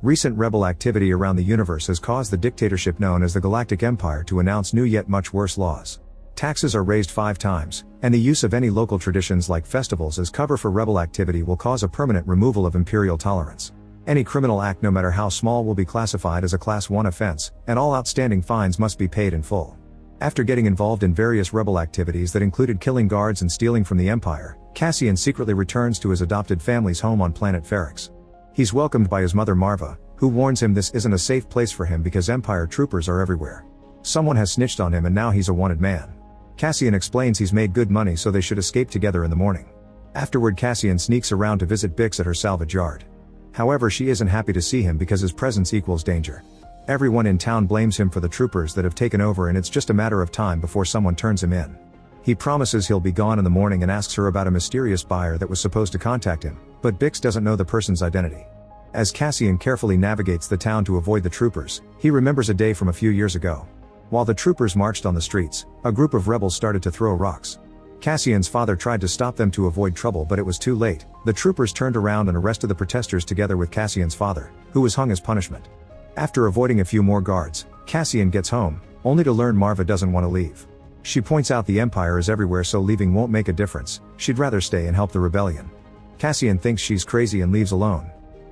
Recent rebel activity around the universe has caused the dictatorship known as the Galactic Empire to announce new yet much worse laws. Taxes are raised 5 times, and the use of any local traditions like festivals as cover for rebel activity will cause a permanent removal of imperial tolerance. Any criminal act no matter how small will be classified as a Class 1 offense, and all outstanding fines must be paid in full. After getting involved in various rebel activities that included killing guards and stealing from the Empire, Cassian secretly returns to his adopted family's home on planet Ferrix. He's welcomed by his mother Marva, who warns him this isn't a safe place for him because Empire troopers are everywhere. Someone has snitched on him and now he's a wanted man. Cassian explains he's made good money so they should escape together in the morning. Afterward, Cassian sneaks around to visit Bix at her salvage yard. However, she isn't happy to see him because his presence equals danger. Everyone in town blames him for the troopers that have taken over, and it's just a matter of time before someone turns him in. He promises he'll be gone in the morning and asks her about a mysterious buyer that was supposed to contact him, but Bix doesn't know the person's identity. As Cassian carefully navigates the town to avoid the troopers, he remembers a day from a few years ago. While the troopers marched on the streets, a group of rebels started to throw rocks. Cassian's father tried to stop them to avoid trouble, but it was too late. The troopers turned around and arrested the protesters together with Cassian's father, who was hung as punishment. After avoiding a few more guards, Cassian gets home, only to learn Marva doesn't want to leave. She points out the Empire is everywhere, so leaving won't make a difference. She'd rather stay and help the rebellion. Cassian thinks she's crazy and leaves alone.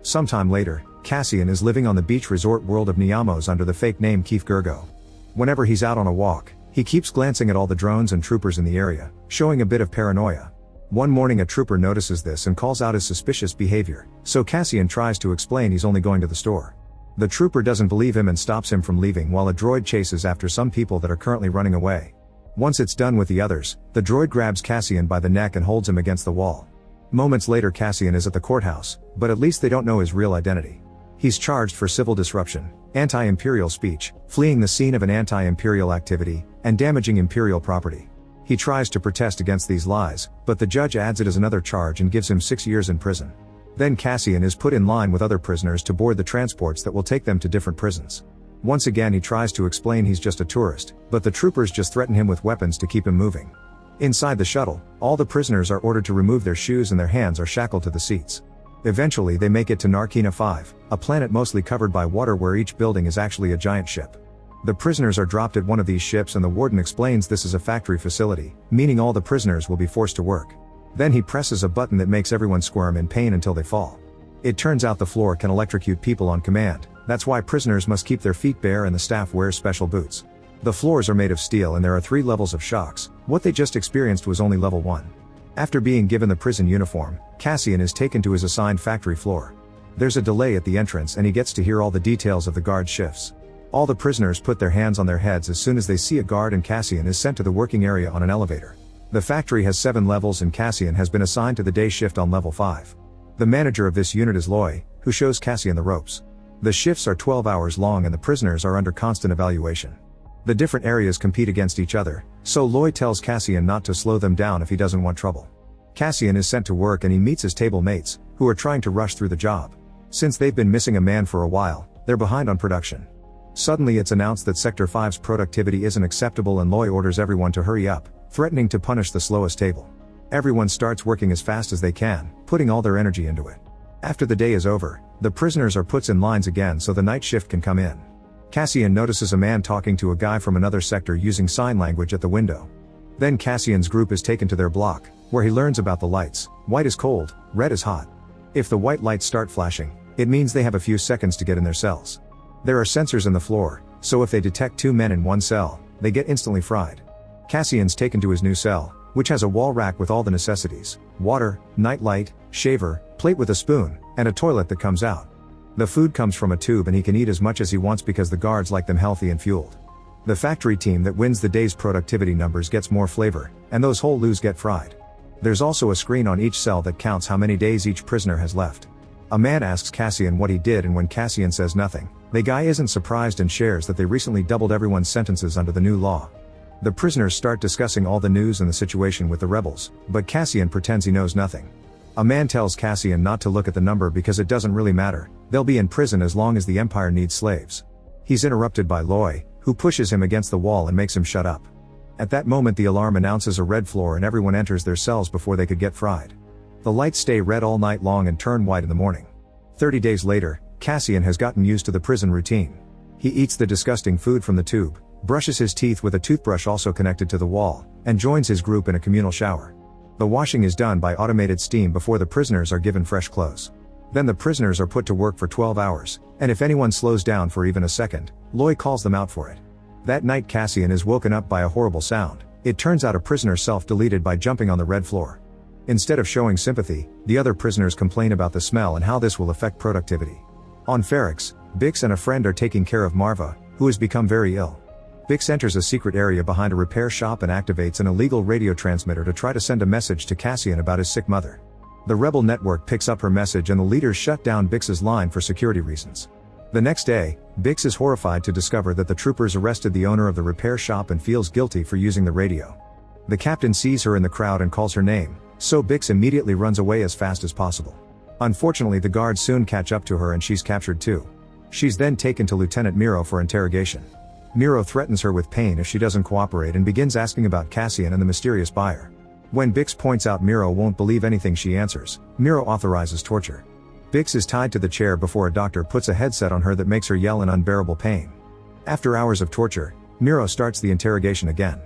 Sometime later, Cassian is living on the beach resort world of Niamos under the fake name Keith Gergo. Whenever he's out on a walk, he keeps glancing at all the drones and troopers in the area, showing a bit of paranoia. One morning a trooper notices this and calls out his suspicious behavior, so Cassian tries to explain he's only going to the store. The trooper doesn't believe him and stops him from leaving while a droid chases after some people that are currently running away. Once it's done with the others, the droid grabs Cassian by the neck and holds him against the wall. Moments later, Cassian is at the courthouse, but at least they don't know his real identity. He's charged for civil disruption, anti-imperial speech, fleeing the scene of an anti-imperial activity, and damaging imperial property. He tries to protest against these lies, but the judge adds it as another charge and gives him 6 years in prison. Then Cassian is put in line with other prisoners to board the transports that will take them to different prisons. Once again he tries to explain he's just a tourist, but the troopers just threaten him with weapons to keep him moving. Inside the shuttle, all the prisoners are ordered to remove their shoes and their hands are shackled to the seats. Eventually they make it to Narkina 5, a planet mostly covered by water where each building is actually a giant ship. The prisoners are dropped at one of these ships and the warden explains this is a factory facility, meaning all the prisoners will be forced to work. Then he presses a button that makes everyone squirm in pain until they fall. It turns out the floor can electrocute people on command. That's why prisoners must keep their feet bare and the staff wears special boots. The floors are made of steel and there are 3 levels of shocks. What they just experienced was only level 1. After being given the prison uniform, Cassian is taken to his assigned factory floor. There's a delay at the entrance and he gets to hear all the details of the guard shifts. All the prisoners put their hands on their heads as soon as they see a guard, and Cassian is sent to the working area on an elevator. The factory has 7 levels and Cassian has been assigned to the day shift on level 5. The manager of this unit is Loy, who shows Cassian the ropes. The shifts are 12 hours long and the prisoners are under constant evaluation. The different areas compete against each other, so Loy tells Cassian not to slow them down if he doesn't want trouble. Cassian is sent to work and he meets his table mates, who are trying to rush through the job. Since they've been missing a man for a while, they're behind on production. Suddenly it's announced that Sector 5's productivity isn't acceptable and Loy orders everyone to hurry up, threatening to punish the slowest table. Everyone starts working as fast as they can, putting all their energy into it. After the day is over, the prisoners are put in lines again so the night shift can come in. Cassian notices a man talking to a guy from another sector using sign language at the window. Then Cassian's group is taken to their block, where he learns about the lights. White is cold, red is hot. If the white lights start flashing, it means they have a few seconds to get in their cells. There are sensors in the floor, so if they detect 2 men in one cell, they get instantly fried. Cassian's taken to his new cell, which has a wall rack with all the necessities: water, night light, shaver, plate with a spoon, and a toilet that comes out. The food comes from a tube and he can eat as much as he wants because the guards like them healthy and fueled. The factory team that wins the day's productivity numbers gets more flavor, and those whole loos get fried. There's also a screen on each cell that counts how many days each prisoner has left. A man asks Cassian what he did, and when Cassian says nothing, the guy isn't surprised and shares that they recently doubled everyone's sentences under the new law. The prisoners start discussing all the news and the situation with the rebels, but Cassian pretends he knows nothing. A man tells Cassian not to look at the number because it doesn't really matter, they'll be in prison as long as the Empire needs slaves. He's interrupted by Loy, who pushes him against the wall and makes him shut up. At that moment the alarm announces a red floor and everyone enters their cells before they could get fried. The lights stay red all night long and turn white in the morning. 30 days later, Cassian has gotten used to the prison routine. He eats the disgusting food from the tube, brushes his teeth with a toothbrush also connected to the wall, and joins his group in a communal shower. The washing is done by automated steam before the prisoners are given fresh clothes. Then the prisoners are put to work for 12 hours, and if anyone slows down for even a second, Loy calls them out for it. That night Cassian is woken up by a horrible sound. It turns out a prisoner self-deleted by jumping on the red floor. Instead of showing sympathy, the other prisoners complain about the smell and how this will affect productivity. On Ferrix, Bix and a friend are taking care of Marva, who has become very ill. Bix enters a secret area behind a repair shop and activates an illegal radio transmitter to try to send a message to Cassian about his sick mother. The rebel network picks up her message and the leaders shut down Bix's line for security reasons. The next day, Bix is horrified to discover that the troopers arrested the owner of the repair shop and feels guilty for using the radio. The captain sees her in the crowd and calls her name, so Bix immediately runs away as fast as possible. Unfortunately, the guards soon catch up to her and she's captured too. She's then taken to Lieutenant Miro for interrogation. Miro threatens her with pain if she doesn't cooperate and begins asking about Cassian and the mysterious buyer. When Bix points out Miro won't believe anything she answers, Miro authorizes torture. Bix is tied to the chair before a doctor puts a headset on her that makes her yell in unbearable pain. After hours of torture, Miro starts the interrogation again.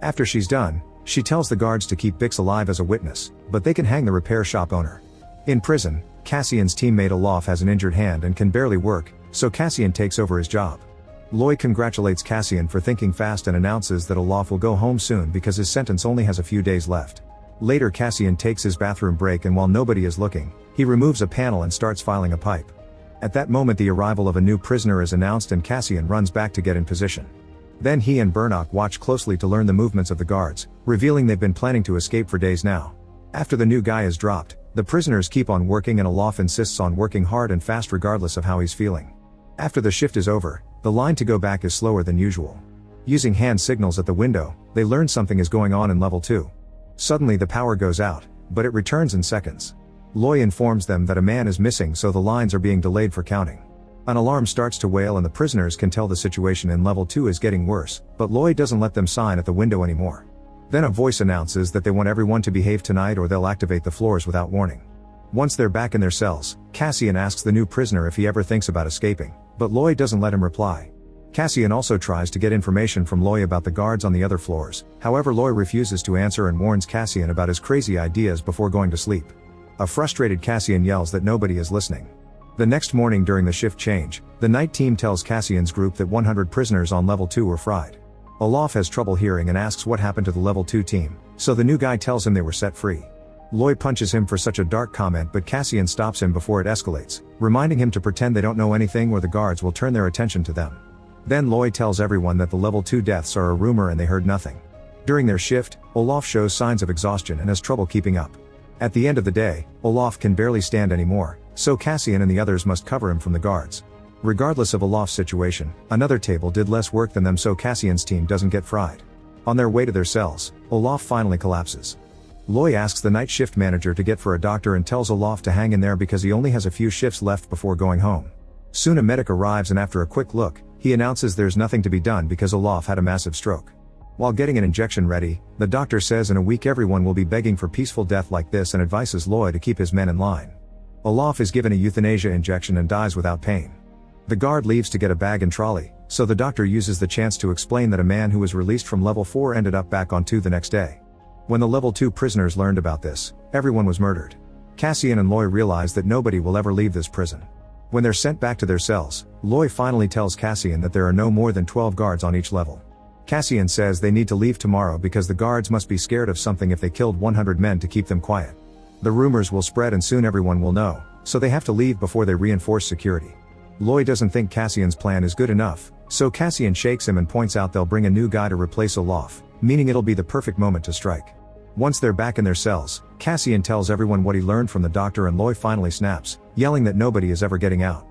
After she's done, she tells the guards to keep Bix alive as a witness, but they can hang the repair shop owner. In prison, Cassian's teammate Olaf has an injured hand and can barely work, so Cassian takes over his job. Loy congratulates Cassian for thinking fast and announces that Olaf will go home soon because his sentence only has a few days left. Later Cassian takes his bathroom break and while nobody is looking, he removes a panel and starts filing a pipe. At that moment the arrival of a new prisoner is announced and Cassian runs back to get in position. Then he and Burnock watch closely to learn the movements of the guards, revealing they've been planning to escape for days now. After the new guy is dropped, the prisoners keep on working and Olaf insists on working hard and fast regardless of how he's feeling. After the shift is over, the line to go back is slower than usual. Using hand signals at the window, they learn something is going on in level 2. Suddenly the power goes out, but it returns in seconds. Loy informs them that a man is missing so the lines are being delayed for counting. An alarm starts to wail and the prisoners can tell the situation in level 2 is getting worse, but Loy doesn't let them sign at the window anymore. Then a voice announces that they want everyone to behave tonight or they'll activate the floors without warning. Once they're back in their cells, Cassian asks the new prisoner if he ever thinks about escaping, but Loy doesn't let him reply. Cassian also tries to get information from Loy about the guards on the other floors, however Loy refuses to answer and warns Cassian about his crazy ideas before going to sleep. A frustrated Cassian yells that nobody is listening. The next morning during the shift change, the night team tells Cassian's group that 100 prisoners on level 2 were fried. Olaf has trouble hearing and asks what happened to the level 2 team, so the new guy tells him they were set free. Loy punches him for such a dark comment but Cassian stops him before it escalates, reminding him to pretend they don't know anything or the guards will turn their attention to them. Then Loy tells everyone that the level 2 deaths are a rumor and they heard nothing. During their shift, Olaf shows signs of exhaustion and has trouble keeping up. At the end of the day, Olaf can barely stand anymore, so Cassian and the others must cover him from the guards. Regardless of Olaf's situation, another table did less work than them so Cassian's team doesn't get fried. On their way to their cells, Olaf finally collapses. Loy asks the night shift manager to get for a doctor and tells Olaf to hang in there because he only has a few shifts left before going home. Soon a medic arrives and after a quick look, he announces there's nothing to be done because Olaf had a massive stroke. While getting an injection ready, the doctor says in a week everyone will be begging for peaceful death like this and advises Loy to keep his men in line. Olaf is given a euthanasia injection and dies without pain. The guard leaves to get a bag and trolley, so the doctor uses the chance to explain that a man who was released from level 4 ended up back on 2 the next day. When the level 2 prisoners learned about this, everyone was murdered. Cassian and Loy realize that nobody will ever leave this prison. When they're sent back to their cells, Loy finally tells Cassian that there are no more than 12 guards on each level. Cassian says they need to leave tomorrow because the guards must be scared of something if they killed 100 men to keep them quiet. The rumors will spread and soon everyone will know, so they have to leave before they reinforce security. Loy doesn't think Cassian's plan is good enough, so Cassian shakes him and points out they'll bring a new guy to replace Olaf, meaning it'll be the perfect moment to strike. Once they're back in their cells, Cassian tells everyone what he learned from the doctor and Loy finally snaps, yelling that nobody is ever getting out.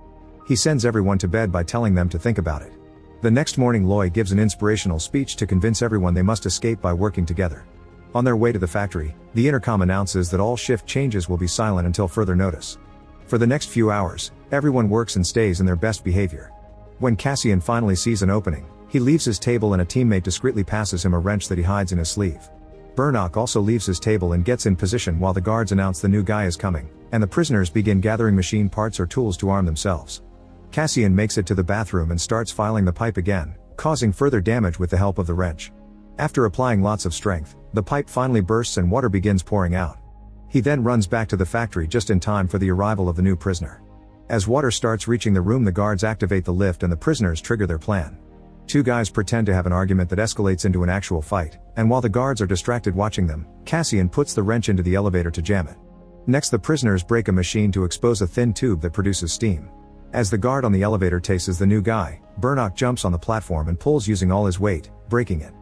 He sends everyone to bed by telling them to think about it. The next morning Loy gives an inspirational speech to convince everyone they must escape by working together. On their way to the factory, the intercom announces that all shift changes will be silent until further notice. For the next few hours, everyone works and stays in their best behavior. When Cassian finally sees an opening, he leaves his table and a teammate discreetly passes him a wrench that he hides in his sleeve. Burnock also leaves his table and gets in position while the guards announce the new guy is coming, and the prisoners begin gathering machine parts or tools to arm themselves. Cassian makes it to the bathroom and starts filing the pipe again, causing further damage with the help of the wrench. After applying lots of strength, the pipe finally bursts and water begins pouring out. He then runs back to the factory just in time for the arrival of the new prisoner. As water starts reaching the room, the guards activate the lift and the prisoners trigger their plan. Two guys pretend to have an argument that escalates into an actual fight, and while the guards are distracted watching them, Cassian puts the wrench into the elevator to jam it. Next, the prisoners break a machine to expose a thin tube that produces steam. As the guard on the elevator tases the new guy, Burnock jumps on the platform and pulls using all his weight, breaking it.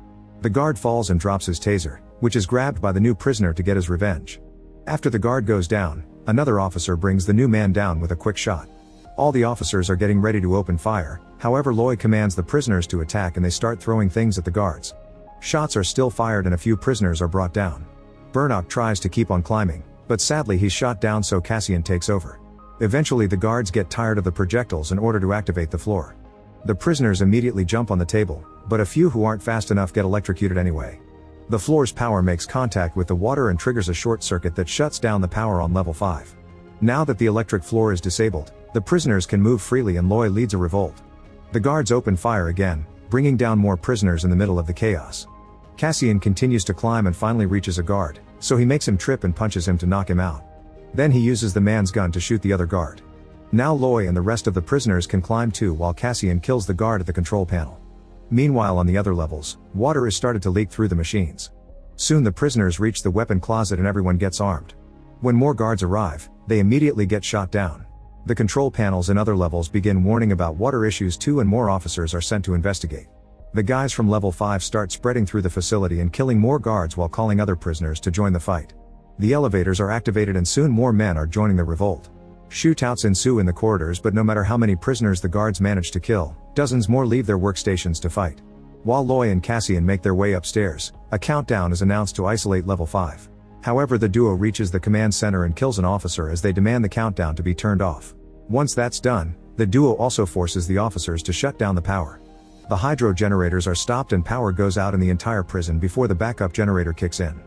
The guard falls and drops his taser, which is grabbed by the new prisoner to get his revenge. After the guard goes down, another officer brings the new man down with a quick shot. All the officers are getting ready to open fire, however Lloyd commands the prisoners to attack and they start throwing things at the guards. Shots are still fired and a few prisoners are brought down. Burnock tries to keep on climbing, but sadly he's shot down, so Cassian takes over. Eventually the guards get tired of the projectiles in order to activate the floor. The prisoners immediately jump on the table, but a few who aren't fast enough get electrocuted anyway. The floor's power makes contact with the water and triggers a short circuit that shuts down the power on level 5. Now that the electric floor is disabled, the prisoners can move freely and Loy leads a revolt. The guards open fire again, bringing down more prisoners in the middle of the chaos. Cassian continues to climb and finally reaches a guard, so he makes him trip and punches him to knock him out. Then he uses the man's gun to shoot the other guard. Now Loy and the rest of the prisoners can climb too, while Cassian kills the guard at the control panel. Meanwhile, on the other levels, water is started to leak through the machines. Soon the prisoners reach the weapon closet and everyone gets armed. When more guards arrive, they immediately get shot down. The control panels in other levels begin warning about water issues too, and more officers are sent to investigate. The guys from level 5 start spreading through the facility and killing more guards while calling other prisoners to join the fight. The elevators are activated and soon more men are joining the revolt. Shootouts ensue in the corridors, but no matter how many prisoners the guards manage to kill, dozens more leave their workstations to fight. While Loy and Cassian make their way upstairs, a countdown is announced to isolate level 5. However, the duo reaches the command center and kills an officer as they demand the countdown to be turned off. Once that's done, the duo also forces the officers to shut down the power. The hydro generators are stopped and power goes out in the entire prison before the backup generator kicks in.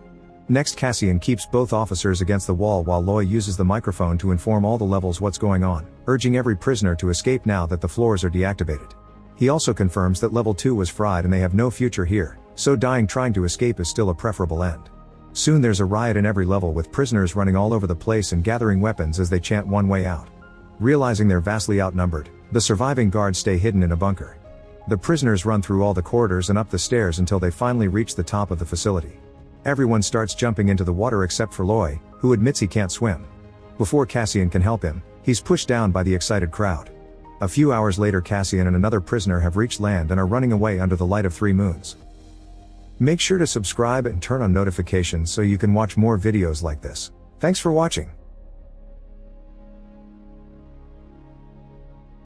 Next, Cassian keeps both officers against the wall while Loy uses the microphone to inform all the levels what's going on, urging every prisoner to escape now that the floors are deactivated. He also confirms that level 2 was fried and they have no future here, so dying trying to escape is still a preferable end. Soon there's a riot in every level with prisoners running all over the place and gathering weapons as they chant one way out. Realizing they're vastly outnumbered, the surviving guards stay hidden in a bunker. The prisoners run through all the corridors and up the stairs until they finally reach the top of the facility. Everyone starts jumping into the water except for Loy, who admits he can't swim. Before Cassian can help him, he's pushed down by the excited crowd. A few hours later, Cassian and another prisoner have reached land and are running away under the light of 3 moons. Make sure to subscribe and turn on notifications so you can watch more videos like this. Thanks for watching.